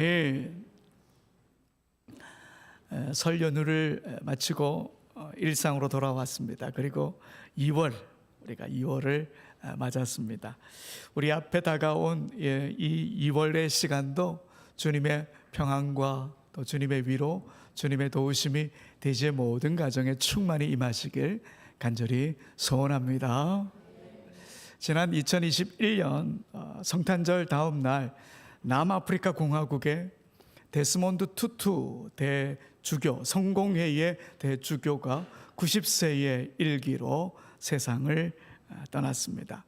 예, 설 연휴를 마치고 일상으로 돌아왔습니다. 그리고 우리가 2월을 맞았습니다. 우리 앞에 다가온 이 2월의 시간도 주님의 평안과 또 주님의 위로, 주님의 도우심이 대지의 모든 가정에 충만히 임하시길 간절히 소원합니다. 지난 2021년 성탄절 다음 날 남아프리카 공화국의 데스몬드 투투 대주교, 성공회의의 대주교가 90세의 일기로 세상을 떠났습니다.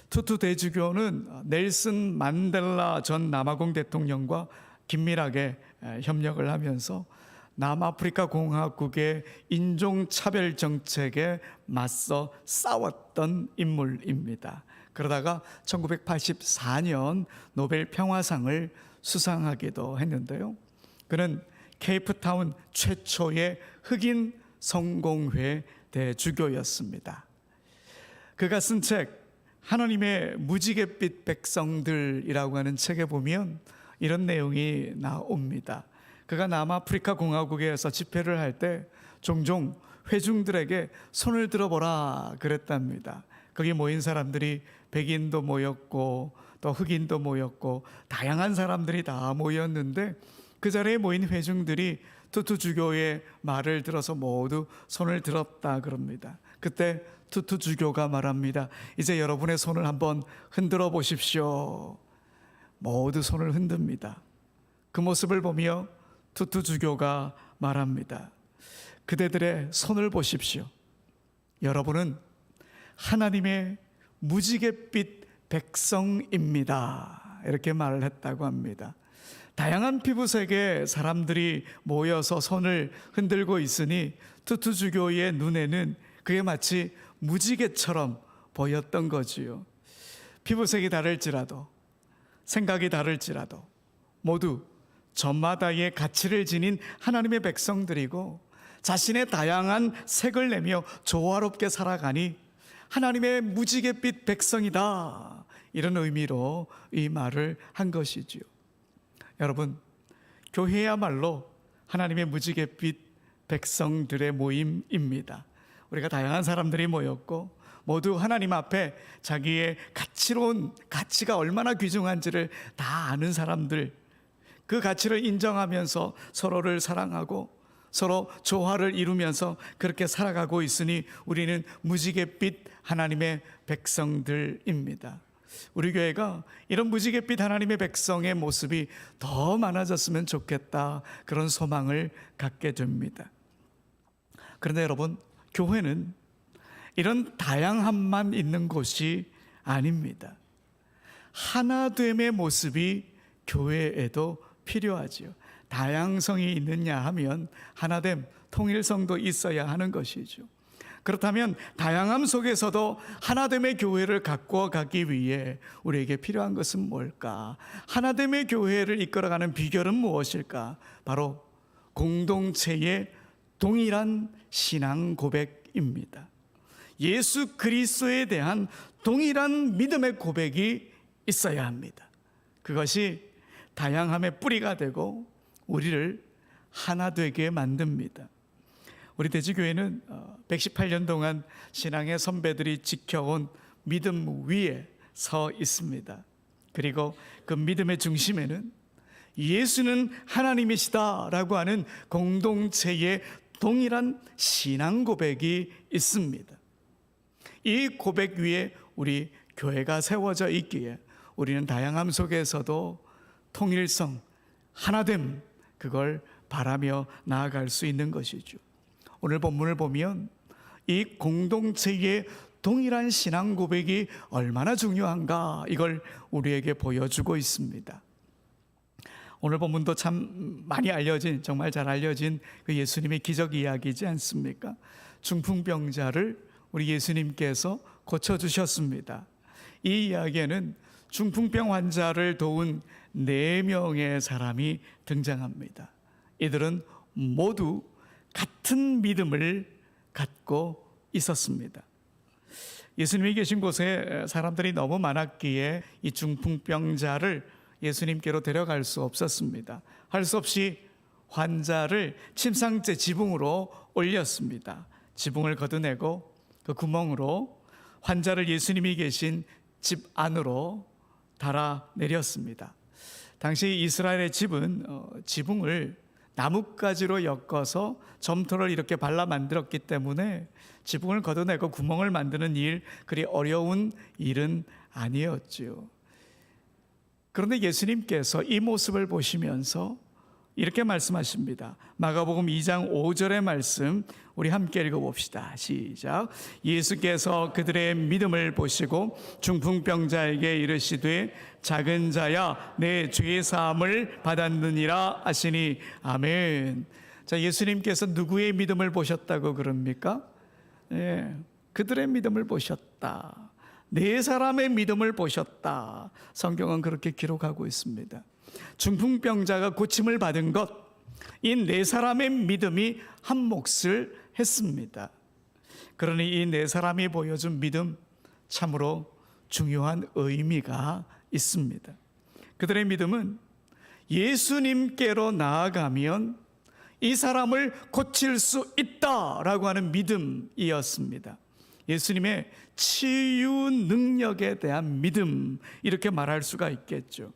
투투 대주교는 넬슨 만델라 전 남아공 대통령과 긴밀하게 협력을 하면서 남아프리카 공화국의 인종차별 정책에 맞서 싸웠던 인물입니다. 그러다가 1984년 노벨 평화상을 수상하기도 했는데요. 그는 케이프타운 최초의 흑인 성공회 대주교였습니다. 그가 쓴 책 하나님의 무지갯빛 백성들이라고 하는 책에 보면 이런 내용이 나옵니다. 그가 남아프리카 공화국에서 집회를 할 때 종종 회중들에게 손을 들어보라 그랬답니다. 거기 모인 사람들이 백인도 모였고 또 흑인도 모였고 다양한 사람들이 다 모였는데 그 자리에 모인 회중들이 투투 주교의 말을 들어서 모두 손을 들었다 그럽니다. 그때 투투 주교가 말합니다. 이제 여러분의 손을 한번 흔들어 보십시오. 모두 손을 흔듭니다. 그 모습을 보며 투투 주교가 말합니다. 그대들의 손을 보십시오. 여러분은 하나님의 무지갯빛 백성입니다. 이렇게 말을 했다고 합니다. 다양한 피부색의 사람들이 모여서 손을 흔들고 있으니 투투 주교의 눈에는 그게 마치 무지개처럼 보였던 거지요. 피부색이 다를지라도 생각이 다를지라도 모두 저마다의 가치를 지닌 하나님의 백성들이고 자신의 다양한 색을 내며 조화롭게 살아가니 하나님의 무지갯빛 백성이다, 이런 의미로 이 말을 한 것이지요. 여러분, 교회야말로 하나님의 무지갯빛 백성들의 모임입니다. 우리가 다양한 사람들이 모였고 모두 하나님 앞에 자기의 가치로운 가치가 얼마나 귀중한지를 다 아는 사람들, 그 가치를 인정하면서 서로를 사랑하고 서로 조화를 이루면서 그렇게 살아가고 있으니 우리는 무지갯빛 하나님의 백성들입니다. 우리 교회가 이런 무지갯빛 하나님의 백성의 모습이 더 많아졌으면 좋겠다, 그런 소망을 갖게 됩니다. 그런데 여러분, 교회는 이런 다양함만 있는 곳이 아닙니다. 하나됨의 모습이 교회에도 필요하지요. 다양성이 있느냐 하면 하나됨, 통일성도 있어야 하는 것이죠. 그렇다면 다양함 속에서도 하나됨의 교회를 갖고 가기 위해 우리에게 필요한 것은 뭘까? 하나됨의 교회를 이끌어가는 비결은 무엇일까? 바로 공동체의 동일한 신앙 고백입니다. 예수 그리스도에 대한 동일한 믿음의 고백이 있어야 합니다. 그것이 다양함의 뿌리가 되고 우리를 하나 되게 만듭니다. 우리 대지교회는 118년 동안 신앙의 선배들이 지켜온 믿음 위에 서 있습니다. 그리고 그 믿음의 중심에는 예수는 하나님이시다라고 하는 공동체의 동일한 신앙 고백이 있습니다. 이 고백 위에 우리 교회가 세워져 있기에 우리는 다양함 속에서도 통일성, 하나됨, 그걸 바라며 나아갈 수 있는 것이죠. 오늘 본문을 보면 이 공동체의 동일한 신앙 고백이 얼마나 중요한가, 이걸 우리에게 보여주고 있습니다. 오늘 본문도 참 많이 알려진, 정말 잘 알려진 그 예수님의 기적 이야기이지 않습니까? 중풍병자를 우리 예수님께서 고쳐주셨습니다. 이 이야기에는 중풍병 환자를 도운 4명의 사람이 등장합니다. 이들은 모두 같은 믿음을 갖고 있었습니다. 예수님이 계신 곳에 사람들이 너무 많았기에 이 중풍병자를 예수님께로 데려갈 수 없었습니다. 할 수 없이 환자를 침상째 지붕으로 올렸습니다. 지붕을 걷어내고 그 구멍으로 환자를 예수님이 계신 집 안으로 달아내렸습니다. 당시 이스라엘의 집은 지붕을 나뭇가지로 엮어서 점토를 이렇게 발라 만들었기 때문에 지붕을 걷어내고 구멍을 만드는 일, 그리 어려운 일은 아니었죠. 그런데 예수님께서 이 모습을 보시면서 이렇게 말씀하십니다. 마가복음 2장 5절의 말씀 우리 함께 읽어봅시다. 시작. 예수께서 그들의 믿음을 보시고 중풍병자에게 이르시되 작은 자야 내 죄 사함을 받았느니라 하시니 아멘. 자, 예수님께서 누구의 믿음을 보셨다고 그럽니까? 그들의 믿음을 보셨다. 네 사람의 믿음을 보셨다. 성경은 그렇게 기록하고 있습니다. 중풍병자가 고침을 받은 것, 이 네 사람의 믿음이 한 몫을 했습니다. 그러니 이 네 사람이 보여준 믿음, 참으로 중요한 의미가 있습니다. 그들의 믿음은 예수님께로 나아가면 이 사람을 고칠 수 있다라고 하는 믿음이었습니다. 예수님의 치유 능력에 대한 믿음, 이렇게 말할 수가 있겠죠.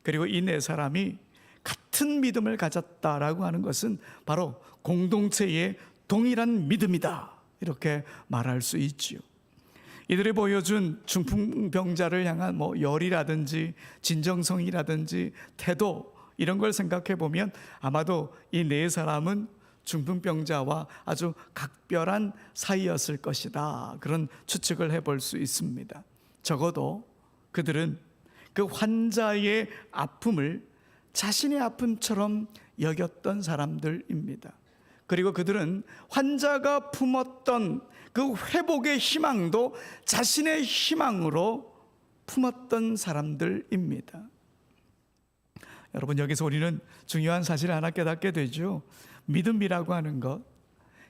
그리고 이 네 사람이 같은 믿음을 가졌다라고 하는 것은 바로 공동체의 동일한 믿음이다, 이렇게 말할 수 있지요. 이들이 보여준 중풍병자를 향한 열이라든지 진정성이라든지 태도, 이런 걸 생각해 보면 아마도 이 네 사람은 중풍병자와 아주 각별한 사이였을 것이다, 그런 추측을 해볼 수 있습니다. 적어도 그들은 그 환자의 아픔을 자신의 아픔처럼 여겼던 사람들입니다. 그리고 그들은 환자가 품었던 그 회복의 희망도 자신의 희망으로 품었던 사람들입니다. 여러분, 여기서 우리는 중요한 사실을 하나 깨닫게 되죠. 믿음이라고 하는 것,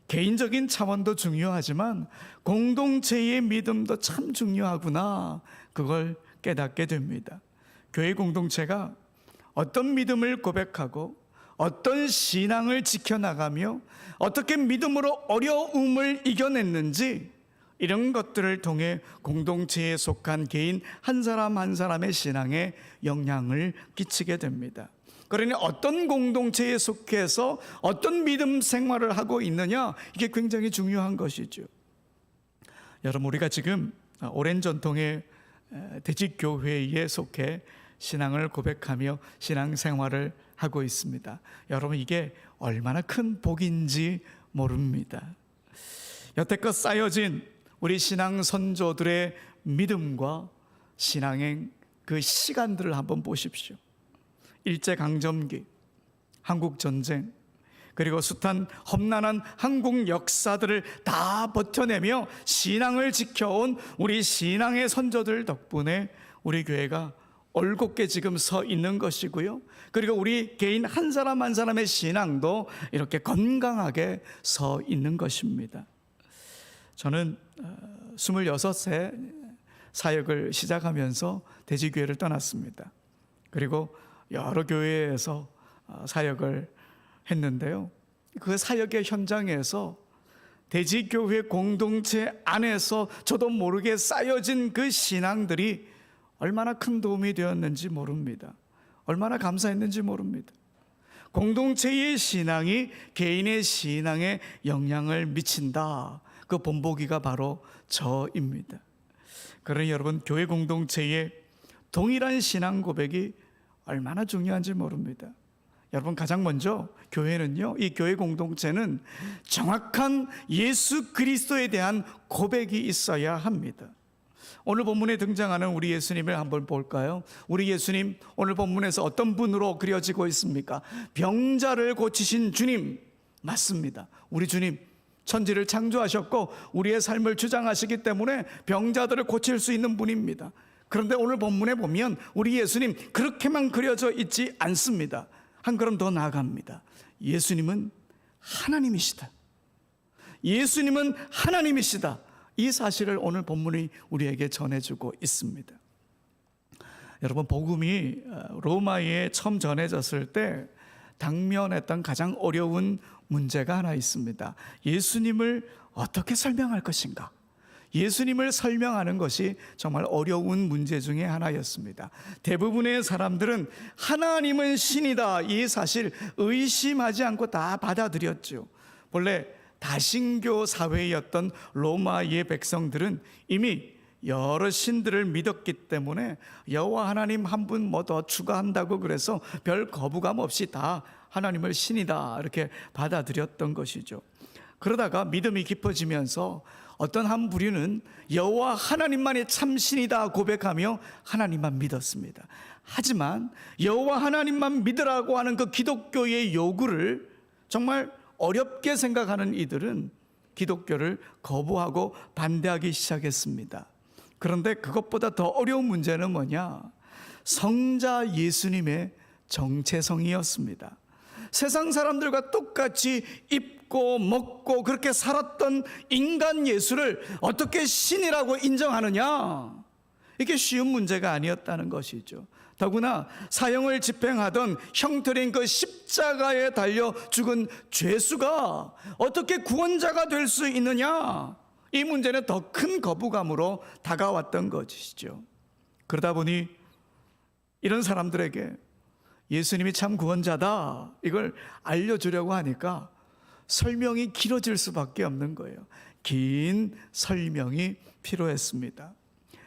개인적인 차원도 중요하지만 공동체의 믿음도 참 중요하구나, 그걸 깨닫게 됩니다. 교회 공동체가 어떤 믿음을 고백하고 어떤 신앙을 지켜나가며 어떻게 믿음으로 어려움을 이겨냈는지, 이런 것들을 통해 공동체에 속한 개인 한 사람 한 사람의 신앙에 영향을 끼치게 됩니다. 그러니 어떤 공동체에 속해서 어떤 믿음 생활을 하고 있느냐, 이게 굉장히 중요한 것이죠. 여러분, 우리가 지금 오랜 전통의 대직교회에 속해 신앙을 고백하며 신앙생활을 하고 있습니다. 여러분, 이게 얼마나 큰 복인지 모릅니다. 여태껏 쌓여진 우리 신앙 선조들의 믿음과 신앙의 그 시간들을 한번 보십시오. 일제강점기, 한국전쟁, 그리고 숱한 험난한 한국 역사들을 다 버텨내며 신앙을 지켜온 우리 신앙의 선조들 덕분에 우리 교회가 올곧게 지금 서 있는 것이고요. 그리고 우리 개인 한 사람 한 사람의 신앙도 이렇게 건강하게 서 있는 것입니다. 저는 26세 사역을 시작하면서 대지교회를 떠났습니다. 그리고 여러 교회에서 사역을 했는데요. 그 사역의 현장에서 대지교회 공동체 안에서 저도 모르게 쌓여진 그 신앙들이 얼마나 큰 도움이 되었는지 모릅니다. 얼마나 감사했는지 모릅니다. 공동체의 신앙이 개인의 신앙에 영향을 미친다, 그 본보기가 바로 저입니다. 그러니 여러분, 교회 공동체의 동일한 신앙 고백이 얼마나 중요한지 모릅니다. 여러분, 가장 먼저 교회는요, 이 교회 공동체는 정확한 예수 그리스도에 대한 고백이 있어야 합니다. 오늘 본문에 등장하는 우리 예수님을 한번 볼까요? 우리 예수님, 오늘 본문에서 어떤 분으로 그려지고 있습니까? 병자를 고치신 주님 맞습니다. 우리 주님, 천지를 창조하셨고 우리의 삶을 주장하시기 때문에 병자들을 고칠 수 있는 분입니다. 그런데 오늘 본문에 보면 우리 예수님 그렇게만 그려져 있지 않습니다. 한 걸음 더 나아갑니다. 예수님은 하나님이시다. 예수님은 하나님이시다. 이 사실을 오늘 본문이 우리에게 전해주고 있습니다. 여러분, 복음이 로마에 처음 전해졌을 때 당면했던 가장 어려운 문제가 하나 있습니다. 예수님을 어떻게 설명할 것인가? 예수님을 설명하는 것이 정말 어려운 문제 중에 하나였습니다. 대부분의 사람들은 하나님은 신이다, 이 사실 의심하지 않고 다 받아들였죠. 본래 다신교 사회였던 로마의 백성들은 이미 여러 신들을 믿었기 때문에 여호와 하나님 한 분 뭐 더 추가한다고 그래서 별 거부감 없이 다 하나님을 신이다 이렇게 받아들였던 것이죠. 그러다가 믿음이 깊어지면서 어떤 한 부류는 여호와 하나님만이 참 신이다 고백하며 하나님만 믿었습니다. 하지만 여호와 하나님만 믿으라고 하는 그 기독교의 요구를 정말 어렵게 생각하는 이들은 기독교를 거부하고 반대하기 시작했습니다. 그런데 그것보다 더 어려운 문제는 뭐냐? 성자 예수님의 정체성이었습니다. 세상 사람들과 똑같이 입고 먹고 그렇게 살았던 인간 예수를 어떻게 신이라고 인정하느냐? 이게 쉬운 문제가 아니었다는 것이죠. 더구나 사형을 집행하던 형틀인 그 십자가에 달려 죽은 죄수가 어떻게 구원자가 될 수 있느냐? 이 문제는 더 큰 거부감으로 다가왔던 것이죠. 그러다 보니 이런 사람들에게 예수님이 참 구원자다 이걸 알려주려고 하니까 설명이 길어질 수밖에 없는 거예요. 긴 설명이 필요했습니다.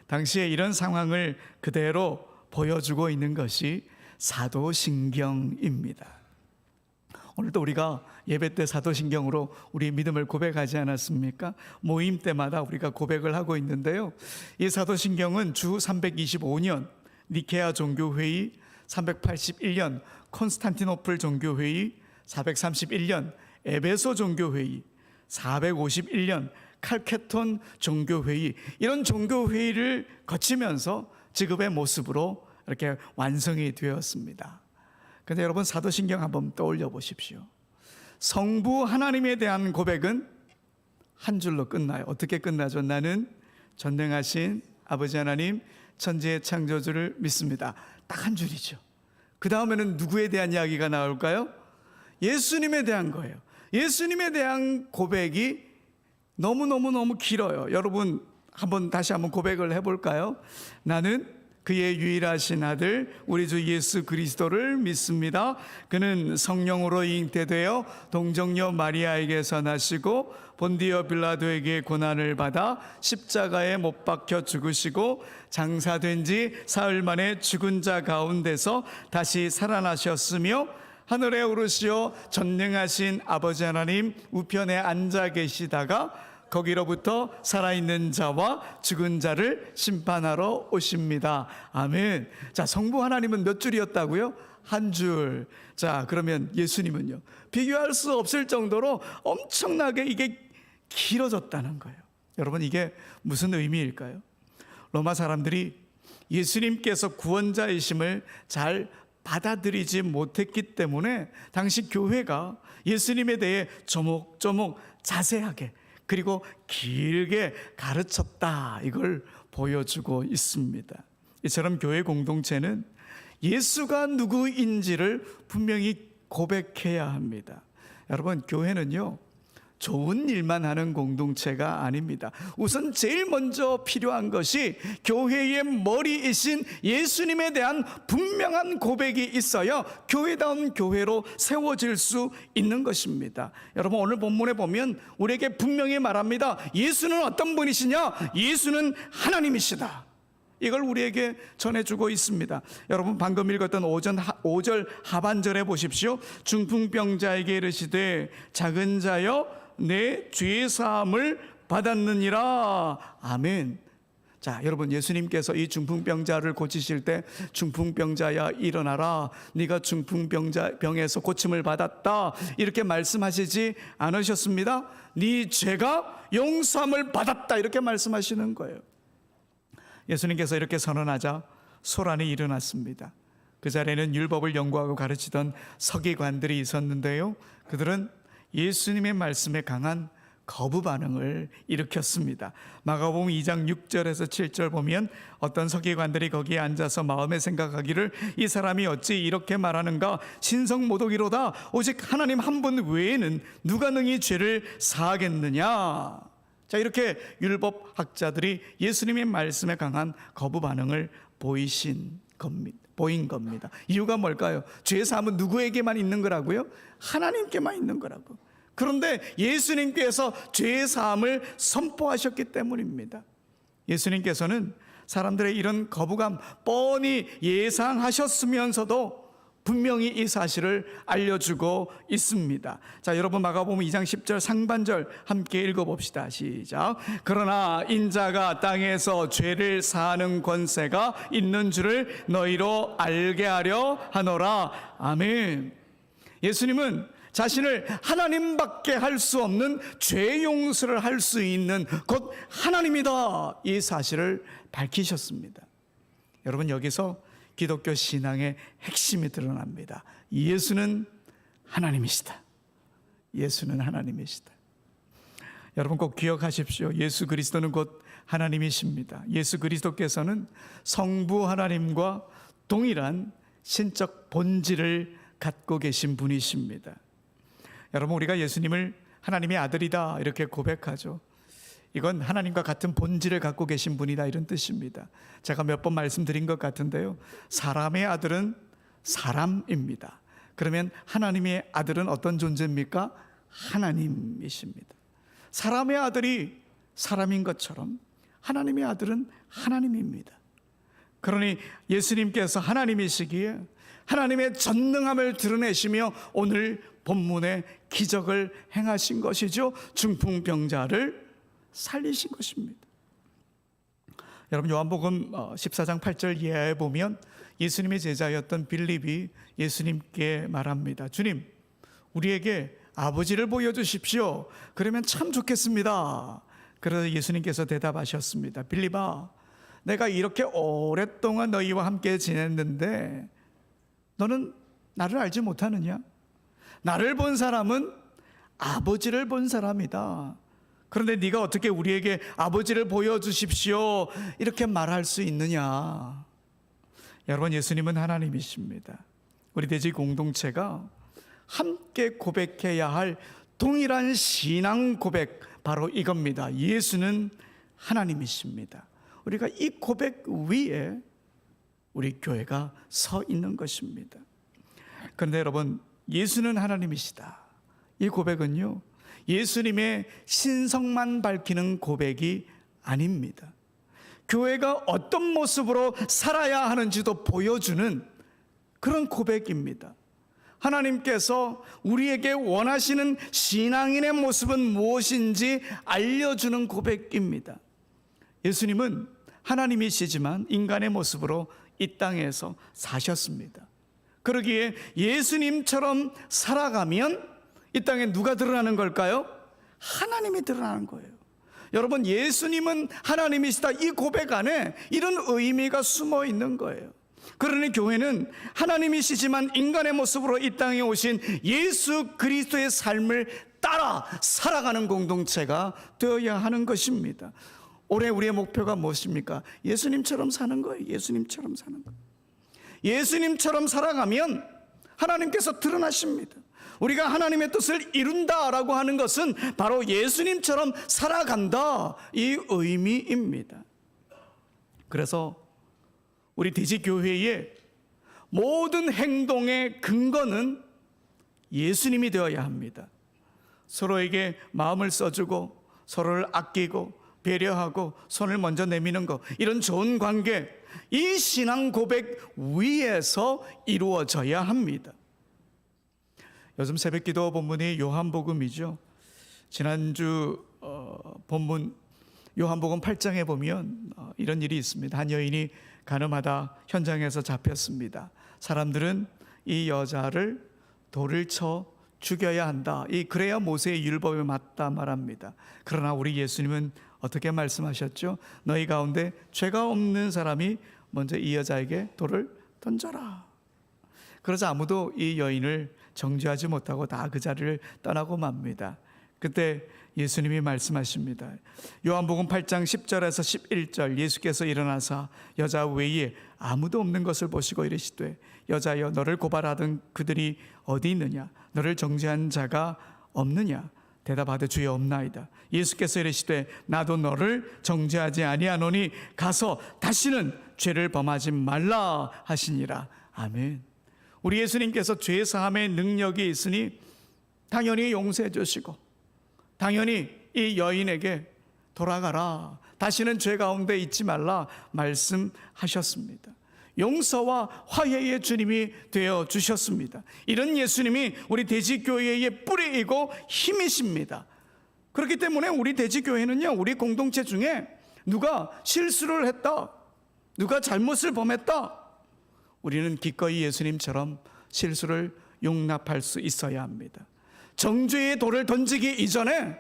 당시에 이런 상황을 그대로 보여주고 있는 것이 사도신경입니다. 오늘도 우리가 예배 때 사도신경으로 우리 믿음을 고백하지 않았습니까? 모임 때마다 우리가 고백을 하고 있는데요. 이 사도신경은 주 325년 니케아 종교회의, 381년 콘스탄티노플 종교회의, 431년 에베소 종교회의, 451년 칼케톤 종교회의, 이런 종교회의를 거치면서 지금의 모습으로 이렇게 완성이 되었습니다. 그런데 여러분, 사도신경 한번 떠올려 보십시오. 성부 하나님에 대한 고백은 한 줄로 끝나요. 어떻게 끝나죠? 나는 전능하신 아버지 하나님 천지의 창조주를 믿습니다. 딱 한 줄이죠. 그 다음에는 누구에 대한 이야기가 나올까요? 예수님에 대한 거예요. 예수님에 대한 고백이 너무너무 길어요. 여러분, 다시 한번 고백을 해볼까요? 나는 그의 유일하신 아들 우리 주 예수 그리스도를 믿습니다. 그는 성령으로 잉태되어 동정녀 마리아에게서 나시고 본디오 빌라도에게 고난을 받아 십자가에 못 박혀 죽으시고 장사된 지 사흘 만에 죽은 자 가운데서 다시 살아나셨으며 하늘에 오르시어 전능하신 아버지 하나님 우편에 앉아 계시다가 거기로부터 살아있는 자와 죽은 자를 심판하러 오십니다. 아멘. 자, 성부 하나님은 몇 줄이었다고요? 한 줄. 자, 그러면 예수님은요? 비교할 수 없을 정도로 엄청나게 이게 길어졌다는 거예요. 여러분, 이게 무슨 의미일까요? 로마 사람들이 예수님께서 구원자이심을 잘 받아들이지 못했기 때문에 당시 교회가 예수님에 대해 조목조목 자세하게 그리고 길게 가르쳤다, 이걸 보여주고 있습니다. 이처럼 교회 공동체는 예수가 누구인지를 분명히 고백해야 합니다. 여러분, 교회는요 좋은 일만 하는 공동체가 아닙니다. 우선 제일 먼저 필요한 것이 교회의 머리이신 예수님에 대한 분명한 고백이 있어야 교회다운 교회로 세워질 수 있는 것입니다. 여러분, 오늘 본문에 보면 우리에게 분명히 말합니다. 예수는 어떤 분이시냐? 예수는 하나님이시다. 이걸 우리에게 전해주고 있습니다. 여러분, 방금 읽었던 5절 하반절에 보십시오. 중풍병자에게 이르시되 작은 자여 내 죄사함을 받았느니라. 아멘. 자, 여러분, 예수님께서 이 중풍병자를 고치실 때 중풍병자야 일어나라, 네가 중풍병에서 고침을 받았다, 이렇게 말씀하시지 않으셨습니다. 네 죄가 용서함을 받았다, 이렇게 말씀하시는 거예요. 예수님께서 이렇게 선언하자 소란이 일어났습니다. 그 자리에는 율법을 연구하고 가르치던 서기관들이 있었는데요, 그들은 예수님의 말씀에 강한 거부 반응을 일으켰습니다. 마가복음 2장 6절에서 7절 보면 어떤 서기관들이 거기에 앉아서 마음에 생각하기를 이 사람이 어찌 이렇게 말하는가, 신성모독이로다. 오직 하나님 한 분 외에는 누가 능히 죄를 사하겠느냐. 자, 이렇게 율법학자들이 예수님의 말씀에 강한 거부 반응을 보인 겁니다. 이유가 뭘까요? 죄 사함은 누구에게만 있는 거라고요? 하나님께만 있는 거라고. 그런데 예수님께서 죄 사함을 선포하셨기 때문입니다. 예수님께서는 사람들의 이런 거부감 뻔히 예상하셨으면서도 분명히 이 사실을 알려주고 있습니다. 자, 여러분 마가복음 2장 10절 상반절 함께 읽어봅시다. 시작. 그러나 인자가 땅에서 죄를 사하는 권세가 있는 줄을 너희로 알게 하려 하노라. 아멘. 예수님은 자신을 하나님밖에 할 수 없는 죄 용서를 할 수 있는 곧 하나님이다, 이 사실을 밝히셨습니다. 여러분, 여기서 기독교 신앙의 핵심이 드러납니다. 예수는 하나님이시다. 예수는 하나님이시다. 여러분 꼭 기억하십시오. 예수 그리스도는 곧 하나님이십니다. 예수 그리스도께서는 성부 하나님과 동일한 신적 본질을 갖고 계신 분이십니다. 여러분, 우리가 예수님을 하나님의 아들이다 이렇게 고백하죠. 이건 하나님과 같은 본질을 갖고 계신 분이다, 이런 뜻입니다. 제가 몇 번 말씀드린 것 같은데요, 사람의 아들은 사람입니다. 그러면 하나님의 아들은 어떤 존재입니까? 하나님이십니다. 사람의 아들이 사람인 것처럼 하나님의 아들은 하나님입니다. 그러니 예수님께서 하나님이시기에 하나님의 전능함을 드러내시며 오늘 본문의 기적을 행하신 것이죠. 중풍병자를 살리신 것입니다. 여러분, 요한복음 14장 8절 이하에 보면 예수님의 제자였던 빌립이 예수님께 말합니다. 주님, 우리에게 아버지를 보여주십시오. 그러면 참 좋겠습니다. 그래서 예수님께서 대답하셨습니다. 빌립아, 내가 이렇게 오랫동안 너희와 함께 지냈는데 너는 나를 알지 못하느냐? 나를 본 사람은 아버지를 본 사람이다. 그런데 네가 어떻게 우리에게 아버지를 보여주십시오 이렇게 말할 수 있느냐? 여러분, 예수님은 하나님이십니다. 우리 대지 공동체가 함께 고백해야 할 동일한 신앙 고백, 바로 이겁니다. 예수는 하나님이십니다. 우리가 이 고백 위에 우리 교회가 서 있는 것입니다. 그런데 여러분, 예수는 하나님이시다, 이 고백은요, 예수님의 신성만 밝히는 고백이 아닙니다. 교회가 어떤 모습으로 살아야 하는지도 보여주는 그런 고백입니다. 하나님께서 우리에게 원하시는 신앙인의 모습은 무엇인지 알려주는 고백입니다. 예수님은 하나님이시지만 인간의 모습으로 이 땅에서 사셨습니다. 그러기에 예수님처럼 살아가면 이 땅에 누가 드러나는 걸까요? 하나님이 드러나는 거예요. 여러분, 예수님은 하나님이시다, 이 고백 안에 이런 의미가 숨어 있는 거예요. 그러니 교회는 하나님이시지만 인간의 모습으로 이 땅에 오신 예수 그리스도의 삶을 따라 살아가는 공동체가 되어야 하는 것입니다. 올해 우리의 목표가 무엇입니까? 예수님처럼 사는 거예요. 예수님처럼 사는 거예요. 예수님처럼 살아가면 하나님께서 드러나십니다. 우리가 하나님의 뜻을 이룬다라고 하는 것은 바로 예수님처럼 살아간다, 이 의미입니다. 그래서 우리 대지교회의 모든 행동의 근거는 예수님이 되어야 합니다. 서로에게 마음을 써주고 서로를 아끼고 배려하고 손을 먼저 내미는 것, 이런 좋은 관계, 이 신앙 고백 위에서 이루어져야 합니다. 요즘 새벽기도 본문이 요한복음이죠. 지난주 본문 요한복음 8장에 보면 이런 일이 있습니다. 한 여인이 가늠하다 현장에서 잡혔습니다. 사람들은 이 여자를 돌을 쳐 죽여야 한다, 그래야 모세의 율법에 맞다 말합니다. 그러나 우리 예수님은 어떻게 말씀하셨죠? 너희 가운데 죄가 없는 사람이 먼저 이 여자에게 돌을 던져라. 그러자 아무도 이 여인을 정죄하지 못하고 다 그 자리를 떠나고 맙니다. 그때 예수님이 말씀하십니다. 요한복음 8장 10절에서 11절, 예수께서 일어나사 여자 외에 아무도 없는 것을 보시고 이르시되 여자여, 너를 고발하던 그들이 어디 있느냐? 너를 정죄한 자가 없느냐? 대답하되 주여, 없나이다. 예수께서 이르시되 나도 너를 정죄하지 아니하노니 가서 다시는 죄를 범하지 말라 하시니라. 아멘. 우리 예수님께서 죄 사함의 능력이 있으니 당연히 용서해 주시고, 당연히 이 여인에게 돌아가라, 다시는 죄 가운데 있지 말라 말씀하셨습니다. 용서와 화해의 주님이 되어 주셨습니다. 이런 예수님이 우리 대지교회의 뿌리이고 힘이십니다. 그렇기 때문에 우리 대지교회는요, 우리 공동체 중에 누가 실수를 했다, 누가 잘못을 범했다, 우리는 기꺼이 예수님처럼 실수를 용납할 수 있어야 합니다. 정죄의 돌을 던지기 이전에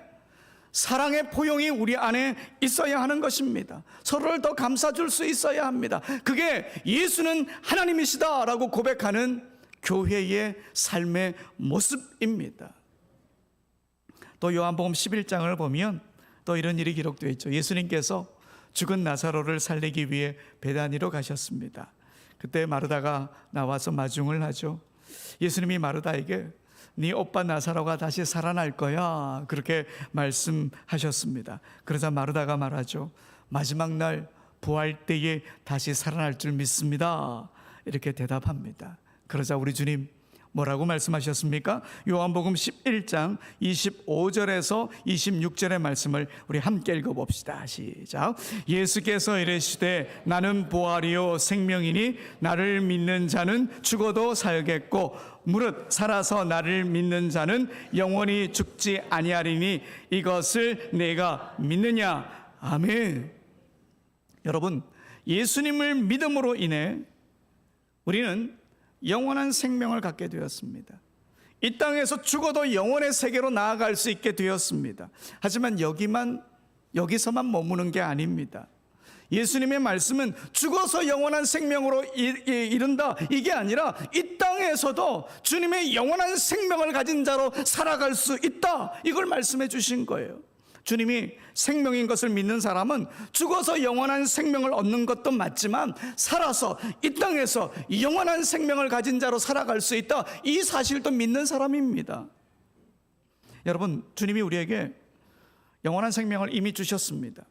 사랑의 포용이 우리 안에 있어야 하는 것입니다. 서로를 더 감싸줄 수 있어야 합니다. 그게 예수는 하나님이시다라고 고백하는 교회의 삶의 모습입니다. 또 요한복음 11장을 보면 또 이런 일이 기록되어 있죠. 예수님께서 죽은 나사로를 살리기 위해 베다니로 가셨습니다. 그때 마르다가 나와서 마중을 하죠. 예수님이 마르다에게 네 오빠 나사로가 다시 살아날 거야, 그렇게 말씀하셨습니다. 그러자 마르다가 말하죠. 마지막 날 부활 때에 다시 살아날 줄 믿습니다, 이렇게 대답합니다. 그러자 우리 주님 뭐라고 말씀하셨습니까? 요한복음 11장 25절에서 26절의 말씀을 우리 함께 읽어봅시다. 시작. 예수께서 이르시되 나는 부활이요 생명이니 나를 믿는 자는 죽어도 살겠고 무릇 살아서 나를 믿는 자는 영원히 죽지 아니하리니 이것을 내가 믿느냐? 아멘. 여러분, 예수님을 믿음으로 인해 우리는 영원한 생명을 갖게 되었습니다. 이 땅에서 죽어도 영원의 세계로 나아갈 수 있게 되었습니다. 하지만 여기서만 머무는 게 아닙니다. 예수님의 말씀은 죽어서 영원한 생명으로 이른다, 이게 아니라 이 땅에서도 주님의 영원한 생명을 가진 자로 살아갈 수 있다, 이걸 말씀해 주신 거예요. 주님이 생명인 것을 믿는 사람은 죽어서 영원한 생명을 얻는 것도 맞지만 살아서 이 땅에서 영원한 생명을 가진 자로 살아갈 수 있다, 이 사실도 믿는 사람입니다. 여러분, 주님이 우리에게 영원한 생명을 이미 주셨습니다.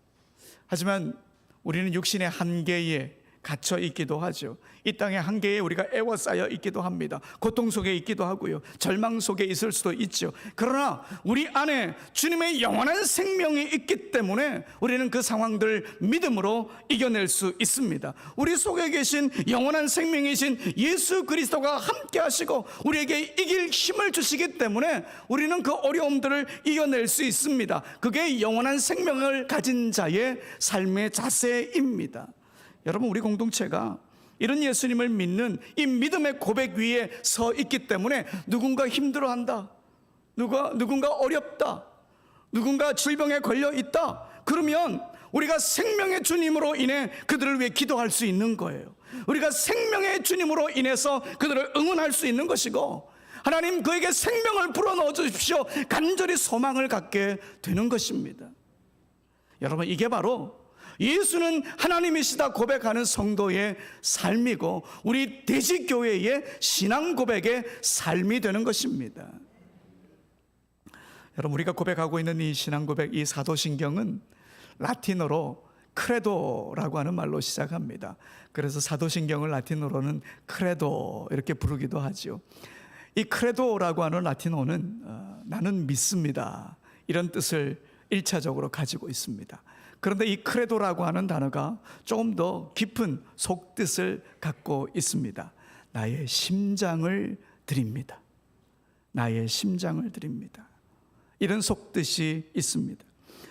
하지만 우리는 육신의 한계에 갇혀 있기도 하죠. 이 땅의 한계에 우리가 애워싸여 있기도 합니다. 고통 속에 있기도 하고요, 절망 속에 있을 수도 있죠. 그러나 우리 안에 주님의 영원한 생명이 있기 때문에 우리는 그 상황들을 믿음으로 이겨낼 수 있습니다. 우리 속에 계신 영원한 생명이신 예수 그리스도가 함께 하시고 우리에게 이길 힘을 주시기 때문에 우리는 그 어려움들을 이겨낼 수 있습니다. 그게 영원한 생명을 가진 자의 삶의 자세입니다. 여러분, 우리 공동체가 이런 예수님을 믿는 이 믿음의 고백 위에 서 있기 때문에 누군가 힘들어한다, 누군가 어렵다, 누군가 질병에 걸려 있다, 그러면 우리가 생명의 주님으로 인해 그들을 위해 기도할 수 있는 거예요. 우리가 생명의 주님으로 인해서 그들을 응원할 수 있는 것이고, 하나님 그에게 생명을 불어넣어 주십시오, 간절히 소망을 갖게 되는 것입니다. 여러분, 이게 바로 예수는 하나님이시다 고백하는 성도의 삶이고 우리 대지교회의 신앙 고백의 삶이 되는 것입니다. 여러분, 우리가 고백하고 있는 이 신앙 고백, 이 사도신경은 라틴어로 크레도라고 하는 말로 시작합니다. 그래서 사도신경을 라틴어로는 크레도 이렇게 부르기도 하죠. 이 크레도라고 하는 라틴어는 나는 믿습니다, 이런 뜻을 1차적으로 가지고 있습니다. 그런데 이 크레도라고 하는 단어가 조금 더 깊은 속뜻을 갖고 있습니다. 나의 심장을 드립니다. 나의 심장을 드립니다. 이런 속뜻이 있습니다.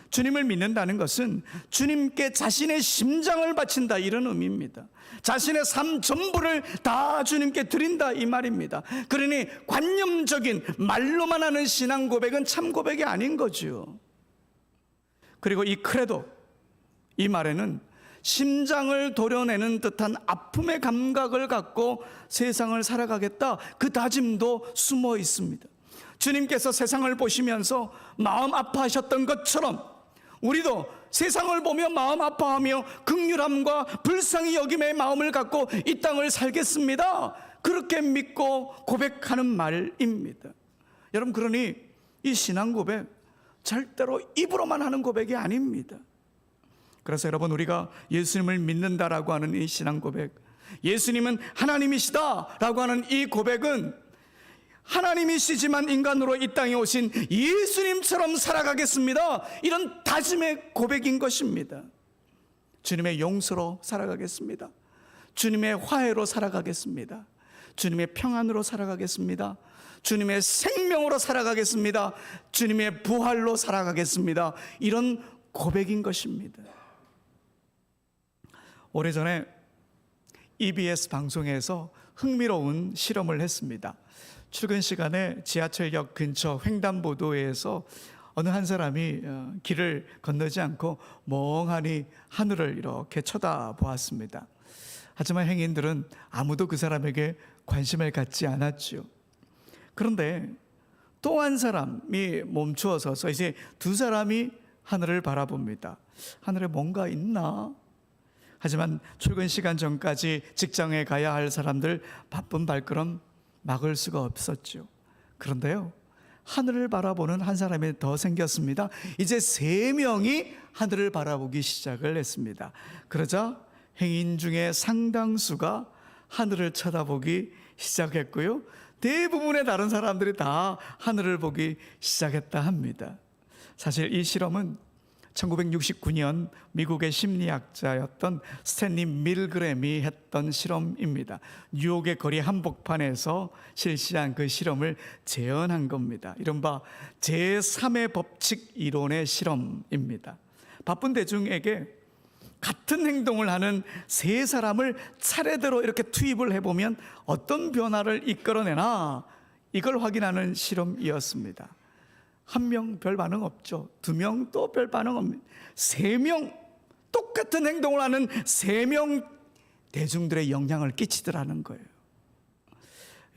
주님을 믿는다는 것은 주님께 자신의 심장을 바친다, 이런 의미입니다. 자신의 삶 전부를 다 주님께 드린다, 이 말입니다. 그러니 관념적인 말로만 하는 신앙 고백은 참 고백이 아닌 거죠. 그리고 이 크레도, 이 말에는 심장을 도려내는 듯한 아픔의 감각을 갖고 세상을 살아가겠다, 그 다짐도 숨어 있습니다. 주님께서 세상을 보시면서 마음 아파하셨던 것처럼 우리도 세상을 보며 마음 아파하며 긍휼함과 불쌍히 여김의 마음을 갖고 이 땅을 살겠습니다. 그렇게 믿고 고백하는 말입니다. 여러분, 그러니 이 신앙 고백 절대로 입으로만 하는 고백이 아닙니다. 그래서 여러분, 우리가 예수님을 믿는다라고 하는 이 신앙 고백, 예수님은 하나님이시다라고 하는 이 고백은 하나님이시지만 인간으로 이 땅에 오신 예수님처럼 살아가겠습니다, 이런 다짐의 고백인 것입니다. 주님의 용서로 살아가겠습니다. 주님의 화해로 살아가겠습니다. 주님의 평안으로 살아가겠습니다. 주님의 생명으로 살아가겠습니다. 주님의 부활로 살아가겠습니다. 이런 고백인 것입니다. 오래전에 EBS 방송에서 흥미로운 실험을 했습니다. 출근 시간에 지하철역 근처 횡단보도에서 어느 한 사람이 길을 건너지 않고 멍하니 하늘을 이렇게 쳐다보았습니다. 하지만 행인들은 아무도 그 사람에게 관심을 갖지 않았죠. 그런데 또 한 사람이 멈추어 서서 이제 두 사람이 하늘을 바라봅니다. 하늘에 뭔가 있나? 하지만 출근 시간 전까지 직장에 가야 할 사람들 바쁜 발걸음 막을 수가 없었죠. 그런데요, 하늘을 바라보는 한 사람이 더 생겼습니다. 이제 3명이 하늘을 바라보기 시작을 했습니다. 그러자 행인 중에 상당수가 하늘을 쳐다보기 시작했고요, 대부분의 다른 사람들이 다 하늘을 보기 시작했다 합니다. 사실 이 실험은 1969년 미국의 심리학자였던 스탠리 밀그램이 했던 실험입니다. 뉴욕의 거리 한복판에서 실시한 그 실험을 재현한 겁니다. 이른바 제3의 법칙 이론의 실험입니다. 바쁜 대중에게 같은 행동을 하는 3사람을 차례대로 이렇게 투입을 해보면 어떤 변화를 이끌어내나, 이걸 확인하는 실험이었습니다. 1명 별 반응 없죠. 2명 또 별 반응 없습니다. 3명 똑같은 행동을 하는 3명 대중들의 영향을 끼치더라는 거예요.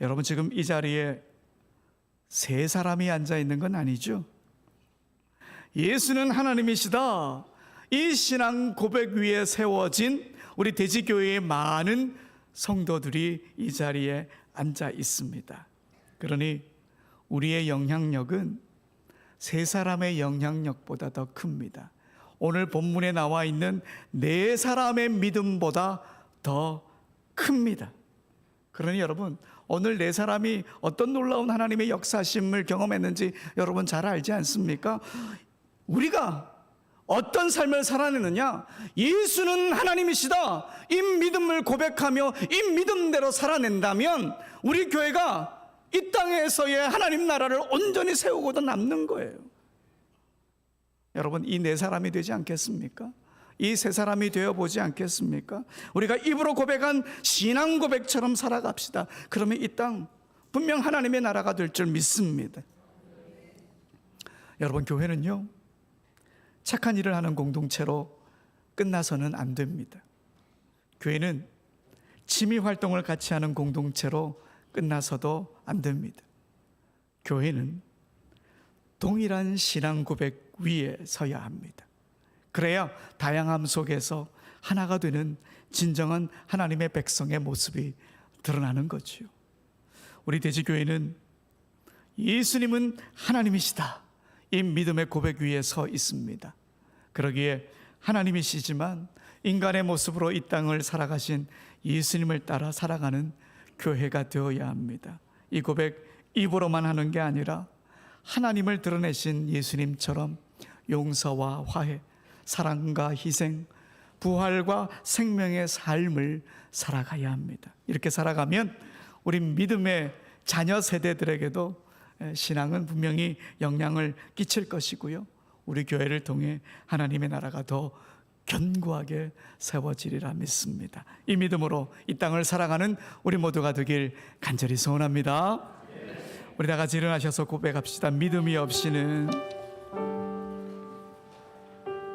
여러분, 지금 이 자리에 3사람이 앉아 있는 건 아니죠. 예수는 하나님이시다, 이 신앙 고백 위에 세워진 우리 대지교회의 많은 성도들이 이 자리에 앉아 있습니다. 그러니 우리의 영향력은 3사람의 영향력보다 더 큽니다. 오늘 본문에 나와 있는 4사람의 믿음보다 더 큽니다. 그러니 여러분, 오늘 4사람이 어떤 놀라운 하나님의 역사심을 경험했는지 여러분 잘 알지 않습니까? 우리가 어떤 삶을 살아내느냐, 예수는 하나님이시다, 이 믿음을 고백하며 이 믿음대로 살아낸다면 우리 교회가 이 땅에서의 하나님 나라를 온전히 세우고도 남는 거예요. 여러분, 이 4사람이 되지 않겠습니까? 이 3사람이 되어보지 않겠습니까? 우리가 입으로 고백한 신앙 고백처럼 살아갑시다. 그러면 이 땅 분명 하나님의 나라가 될 줄 믿습니다. 여러분, 교회는요, 착한 일을 하는 공동체로 끝나서는 안 됩니다. 교회는 취미 활동을 같이 하는 공동체로 끝나서도 안 됩니다. 교회는 동일한 신앙 고백 위에 서야 합니다. 그래야 다양함 속에서 하나가 되는 진정한 하나님의 백성의 모습이 드러나는 거죠. 우리 대지교회는 예수님은 하나님이시다, 이 믿음의 고백 위에 서 있습니다. 그러기에 하나님이시지만 인간의 모습으로 이 땅을 살아가신 예수님을 따라 살아가는 교회가 되어야 합니다. 이 고백 입으로만 하는 게 아니라 하나님을 드러내신 예수님처럼 용서와 화해, 사랑과 희생, 부활과 생명의 삶을 살아가야 합니다. 이렇게 살아가면 우리 믿음의 자녀 세대들에게도 신앙은 분명히 영향을 끼칠 것이고요, 우리 교회를 통해 하나님의 나라가 더 견고하게 세워지리라 믿습니다. 이 믿음으로 이 땅을 살아가는 우리 모두가 되길 간절히 소원합니다. 우리 다 같이 일어나셔서 고백합시다. 믿음이 없이는